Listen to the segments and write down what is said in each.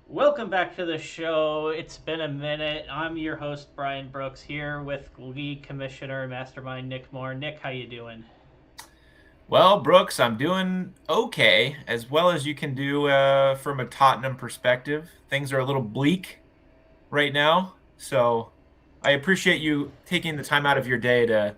Welcome back to the show. It's been a minute. I'm your host Brian Brooks here with League Commissioner and Mastermind Nick Moore. Nick, how you doing? Well, Brooks, I'm doing okay, as well as you can do from a Tottenham perspective. Things are a little bleak right now, so I appreciate you taking the time out of your day to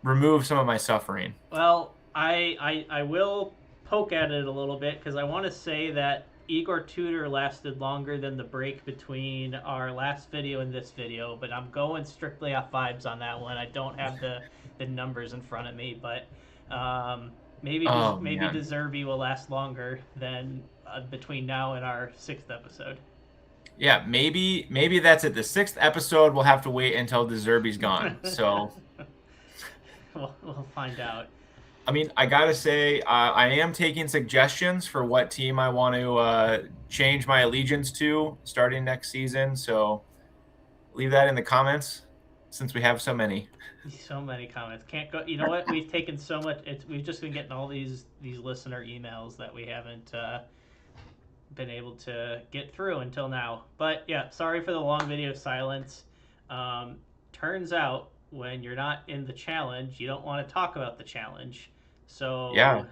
remove some of my suffering. Well, I will poke at it a little bit because I want to say that Igor Tudor lasted longer than the break between our last video and this video, but I'm going strictly off vibes on that one. I don't have the numbers in front of me, but um, Oh maybe man. Deserby will last longer than between now and our sixth episode. Yeah, maybe that's it. The sixth episode will have to wait until the Zerby's gone. So, We'll find out. I mean, I gotta say, I am taking suggestions for what team I want to change my allegiance to starting next season. So leave that in the comments since we have so many. So many comments. Can't go. You know what? We've taken so much. We've just been getting all these listener emails that we haven't been able to get through until now. But yeah, sorry for the long video silence. Turns out when you're not in the challenge, you don't want to talk about the challenge. Yeah, So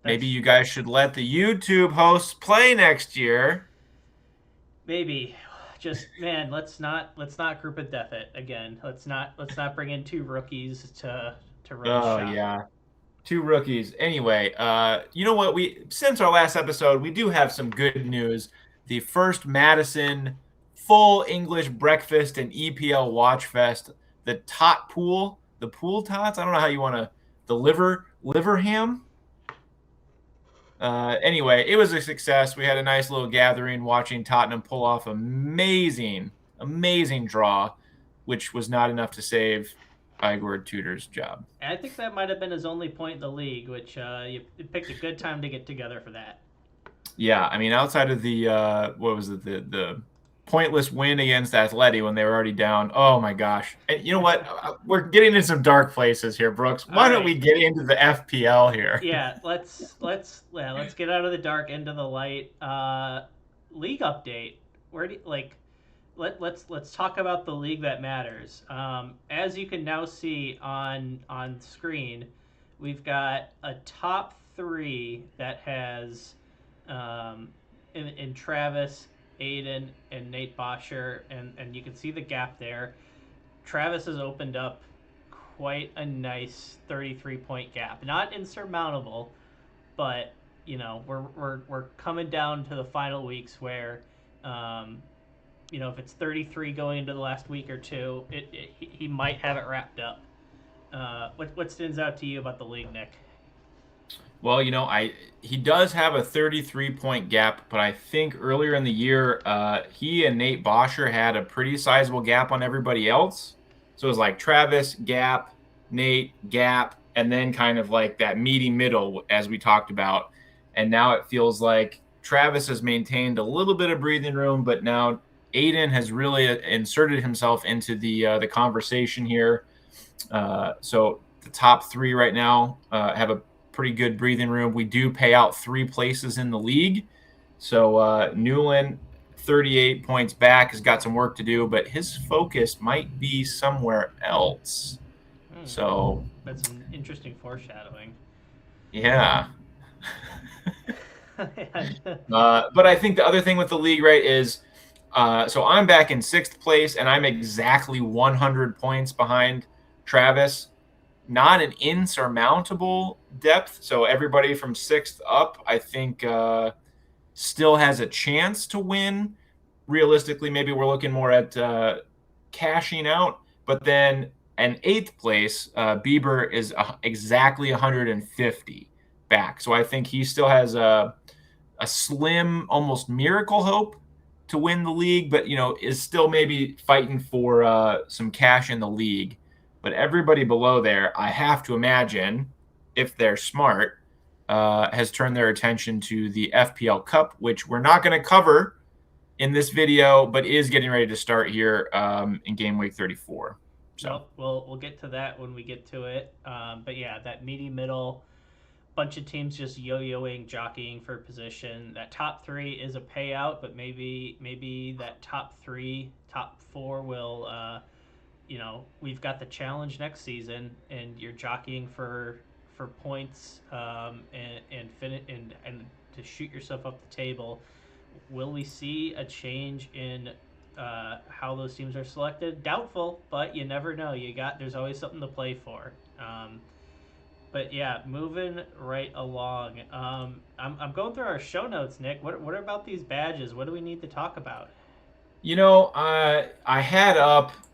maybe that's you guys should let the YouTube hosts play next year. maybe just man. Let's not group a death it again. Let's not bring in two rookies to run Oh shop. yeah, two rookies. Anyway, you know what? We since our last episode, we do have some good news. The first Madison full English breakfast and EPL watch fest. The tot pool, the pool tots. I don't know how you want to the liver ham. Anyway, it was a success. We had a nice little gathering watching Tottenham pull off amazing draw, which was not enough to save Igor Tudor's job. I think that might have been his only point in the league, which you picked a good time to get together for that. Yeah, I mean, outside of the what was it, the pointless win against Atleti when they were already down. Oh my gosh! And you know what? We're getting into some dark places here, Brooks. All Why don't right, we get into the FPL here? yeah, let's get out of the dark into the light. League update. Where do you, like let's talk about the league that matters. As you can now see on screen, we've got a top three that has in Travis, Aiden, and Nate Bosher, and you can see the gap there. Travis has opened up quite a nice 33-point gap. Not insurmountable, but we're coming down to the final weeks where um, if it's 33 going into the last week or two, he might have it wrapped up. What stands out to you about the league, Nick? Well, he does have a 33-point gap, but I think earlier in the year, he and Nate Bosher had a pretty sizable gap on everybody else. So it was like Travis, gap, Nate, gap, and then kind of like that meaty middle, as we talked about. And now it feels like Travis has maintained a little bit of breathing room, but now Aiden has really inserted himself into the conversation here. So the top three right now have a pretty good breathing room. We do pay out three places in the league. So Newland, 38 points back, has got some work to do, but his focus might be somewhere else. Hmm, So, that's an interesting foreshadowing. yeah. But I think the other thing with the league, right, is so I'm back in sixth place and I'm exactly 100 points behind Travis. Not an insurmountable depth. So everybody from sixth up, I think, still has a chance to win. Realistically, maybe we're looking more at cashing out. But then an eighth place, Bieber is exactly 150 back. So I think he still has a slim, almost miracle hope to win the league, but is still maybe fighting for some cash in the league. But everybody below there, I have to imagine, if they're smart, has turned their attention to the FPL Cup, which we're not going to cover in this video, but is getting ready to start here in game week 34. So Well, we'll get to that when we get to it. But yeah, that meaty middle. bunch of teams just yo-yoing, jockeying for position. That top three is a payout, but maybe that top three, top four will we've got the challenge next season, and you're jockeying for points, and to shoot yourself up the table. Will we see a change in how those teams are selected? Doubtful, but you never know. There's always something to play for. But yeah, moving right along. I'm going through our show notes, Nick. What about these badges? What do we need to talk about?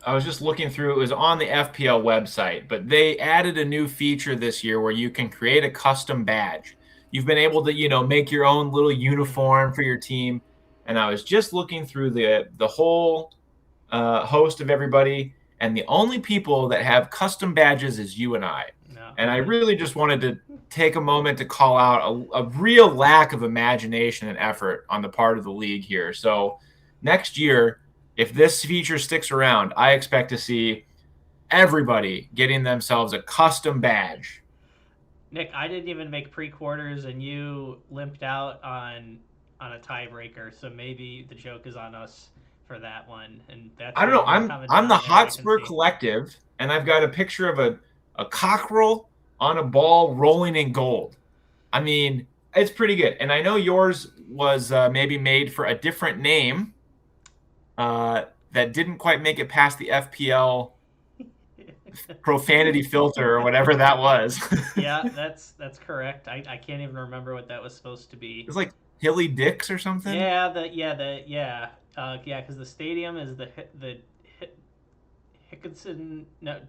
I was just looking through, it was on the FPL website, but they added a new feature this year where you can create a custom badge. You've been able to, make your own little uniform for your team. And I was just looking through the whole host of everybody, and the only people that have custom badges is you and I. No, And I really just wanted to take a moment to call out a real lack of imagination and effort on the part of the league here. So next year, if this feature sticks around, I expect to see everybody getting themselves a custom badge. Nick, I didn't even make pre-quarters, and you limped out on a tiebreaker. So maybe the joke is on us for that one, and that's I don't know. way more I'm the denominator I can Hotspur see. Collective, and I've got a picture of a cockerel on a ball rolling in gold. I mean, it's pretty good. And I know yours was maybe made for a different name that didn't quite make it past the FPL profanity filter or whatever that was. Yeah, that's correct. I can't even remember what that was supposed to be. It's like Hilly Dix or something. Yeah, because the stadium is the Hickinson, no,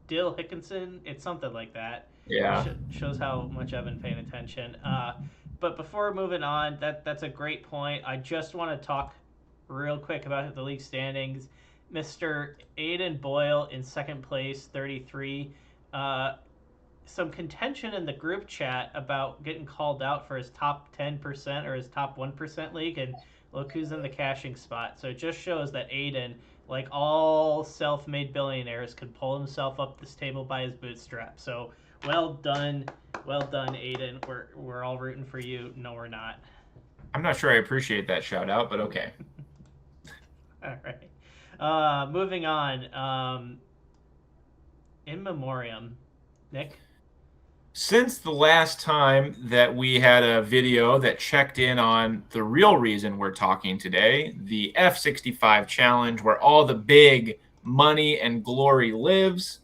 Dill Hickinson. It's something like that. Yeah. Shows how much I've been paying attention. But before moving on, that's a great point. I just want to talk real quick about the league standings. Mr. Aiden Boyle in second place, 33. Some contention in the group chat about getting called out for his top 10% or his top 1% league, and look who's in the cashing spot. So it just shows that Aiden, like all self-made billionaires, could pull himself up this table by his bootstraps. So well done, Aiden. We're all rooting for you. No, we're not. I'm not sure I appreciate that shout out, but okay. All right. Moving on. In memoriam, Nick. Since the last time that we had a video that checked in on the real reason we're talking today, the F65 challenge, where all the big money and glory lives,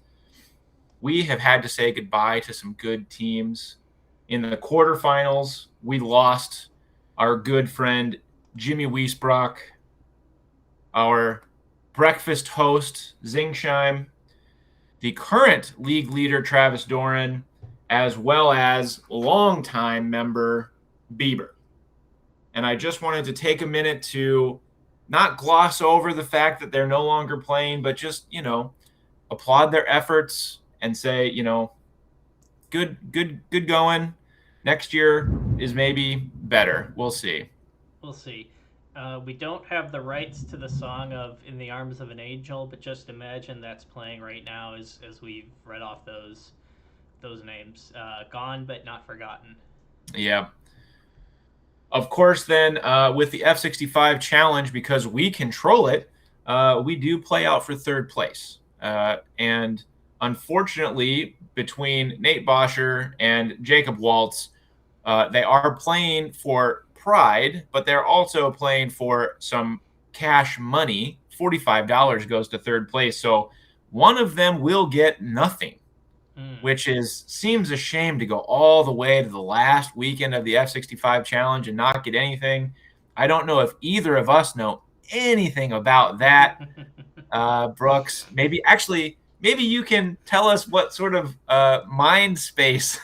we have had to say goodbye to some good teams. In the quarterfinals, we lost our good friend Jimmy Wiesbrock, our breakfast host Zingsheim, the current league leader Travis Doran, as well as longtime member Bieber. And I just wanted to take a minute to not gloss over the fact that they're no longer playing, but just, applaud their efforts and say, good going. Next year is maybe better. We'll see. We'll see. We don't have the rights to the song of "In the Arms of an Angel," but just imagine that's playing right now as we've read off those names. Gone but not forgotten. Yeah. Of course, then with the F65 challenge, because we control it, we do play out for third place. And unfortunately, between Nate Boscher and Jacob Waltz, they are playing for pride, but they're also playing for some cash money. $45 goes to third place. So one of them will get nothing, which seems a shame to go all the way to the last weekend of the F65 challenge and not get anything. I don't know if either of us know anything about that. Brooks, maybe you can tell us what sort of mind space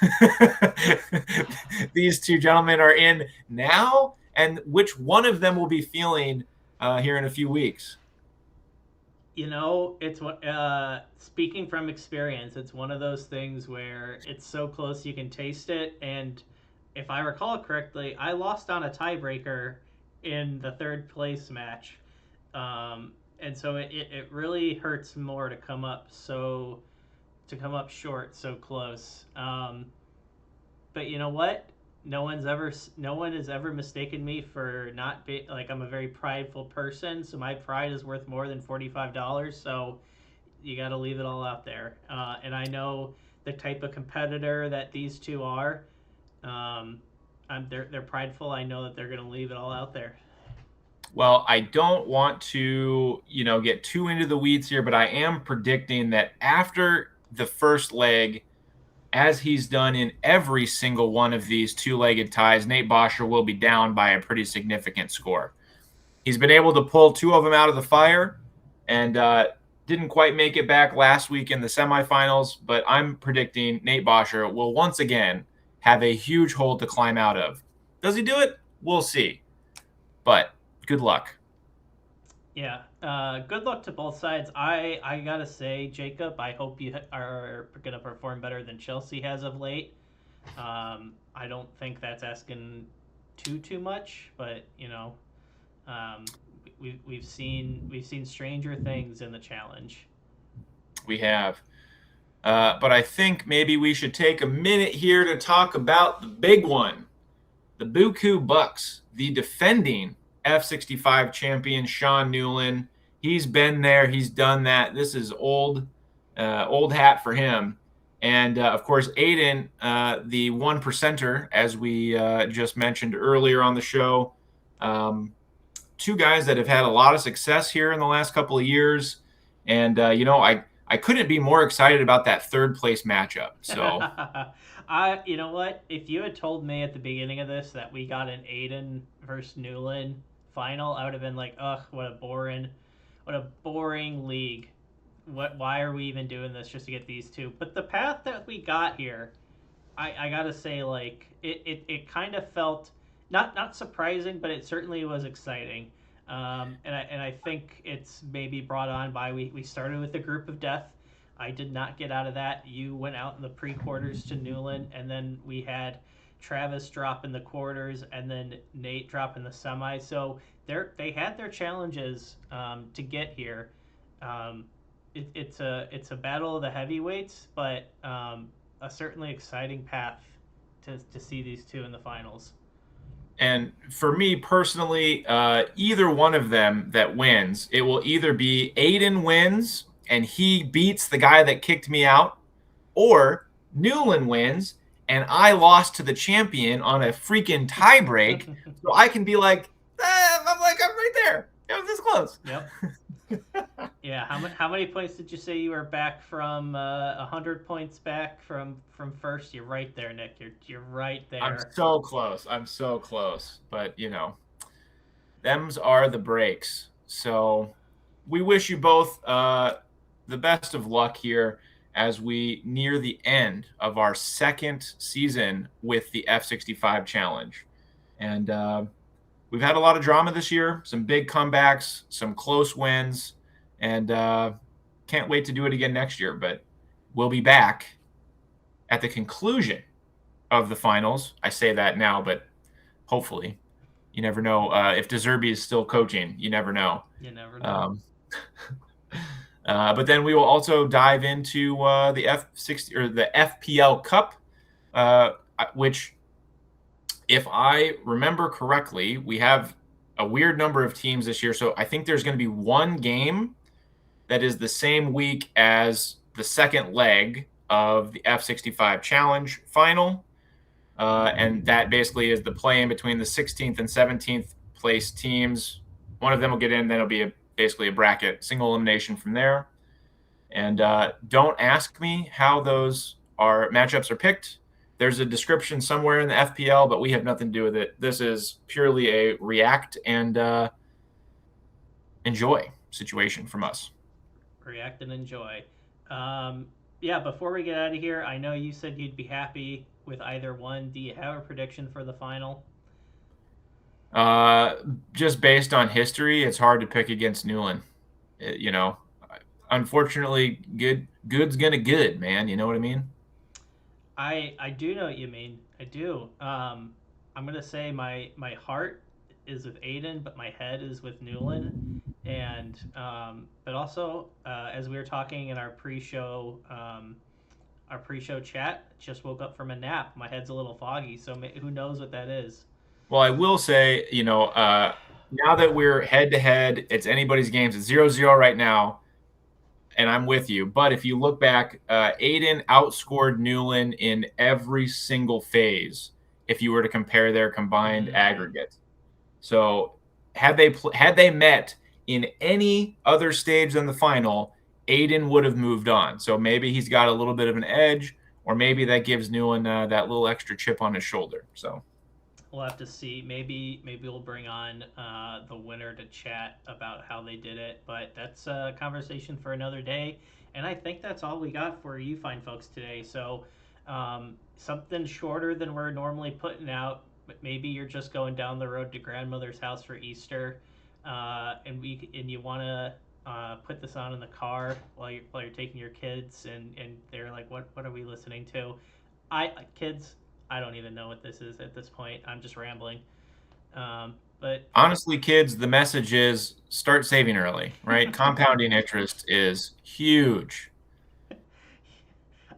these two gentlemen are in now, and which one of them will be feeling here in a few weeks. It's what speaking from experience, it's one of those things where it's so close you can taste it. And if I recall correctly, I lost on a tiebreaker in the third place match. And so it really hurts more to come up short so close. but you know what? No one has ever mistaken me for not be like I'm a very prideful person. So my pride is worth more than $45. So you got to leave it all out there. And I know the type of competitor that these two are. Um, they're prideful. I know that they're going to leave it all out there. Well, I don't want to, get too into the weeds here, but I am predicting that after the first leg, as he's done in every single one of these two-legged ties, Nate Bosher will be down by a pretty significant score. He's been able to pull two of them out of the fire and didn't quite make it back last week in the semifinals, but I'm predicting Nate Bosher will once again have a huge hole to climb out of. Does he do it? We'll see. But good luck. Yeah. Good luck to both sides. I gotta say, Jacob, I hope you are gonna perform better than Chelsea has of late. I don't think that's asking too much, but um, we've seen stranger things in the challenge. We have. But I think maybe we should take a minute here to talk about the big one, the Buku Bucks, the defending F65 champion Sean Newland. He's been there, he's done that. This is old hat for him. And of course, Aiden, the one percenter, as we just mentioned earlier on the show. Two guys that have had a lot of success here in the last couple of years. And, I couldn't be more excited about that third place matchup. So You know what? If you had told me at the beginning of this that we got an Aiden versus Newland final, I would have been like, ugh, what a boring league. Why are we even doing this just to get these two? But the path that we got here, I gotta say, like it kind of felt not surprising, but it certainly was exciting. And I think it's maybe brought on by we started with a group of death. I did not get out of that. You went out in the pre-quarters to Newland, and then we had Travis drop in the quarters, and then Nate drop in the semi. So they had their challenges to get here. Um, it's a battle of the heavyweights, but a certainly exciting path to see these two in the finals. And for me personally, either one of them that wins, it will either be Aiden wins and he beats the guy that kicked me out, or Newland wins and I lost to the champion on a freaking tie break. So I can be like, I'm right there. It was this close. Yep. Yeah. How many points did you say you were back from? 100 points back from first. You're right there, Nick. You're right I'm there. so close. I'm so close. But, them's are the breaks. So we wish you both the best of luck here as we near the end of our second season with the F65 Challenge. And we've had a lot of drama this year, some big comebacks, some close wins, and can't wait to do it again next year. But we'll be back at the conclusion of the finals. I say that now, but hopefully. You never know. If DeZerbi is still coaching, you never know. You never know. But then we will also dive into the F60 or the FPL Cup, which, if I remember correctly, we have a weird number of teams this year. So I think there's going to be one game that is the same week as the second leg of the F65 Challenge final. And that basically is the play in between the 16th and 17th place teams. One of them will get in, then it'll be basically a bracket, single elimination from there. And don't ask me how those matchups are picked. There's a description somewhere in the FPL, but we have nothing to do with it. This is purely a react and enjoy situation from us. React and enjoy. Yeah. Before we get out of here, I know you said you'd be happy with either one. Do you have a prediction for the final? Just based on history, it's hard to pick against Newland. Unfortunately, good's gonna good, man. You know what I mean? I do know what you mean. I do. I'm gonna say my heart is with Aiden, but my head is with Newland. And but also, as we were talking in our pre-show our pre-show chat. Just woke up from a nap. My head's a little foggy, so who knows what that is. Well, I will say, now that we're head to head, it's anybody's games. It's 0-0 right now, and I'm with you. But if you look back, Aiden outscored Newland in every single phase if you were to compare their combined Mm. aggregate. So had they met in any other stage than the final, Aiden would have moved on. So maybe he's got a little bit of an edge, or maybe that gives Newland that little extra chip on his shoulder. So We'll have to see. Maybe we'll bring on the winner to chat about how they did it. But that's a conversation for another day. And I think that's all we got for you fine folks today. So something shorter than we're normally putting out. But maybe you're just going down the road to grandmother's house for Easter, and you want to put this on in the car while you're taking your kids, and they're like, what are we listening to? Kids, I don't even know what this is at this point. I'm just rambling. But honestly, kids, the message is start saving early, right? Compounding interest is huge.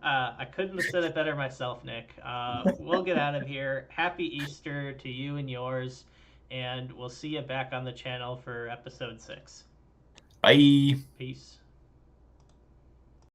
I couldn't have said it better myself, Nick. We'll get out of here. Happy Easter to you and yours, and we'll see you back on the channel for episode 6. Bye. Peace.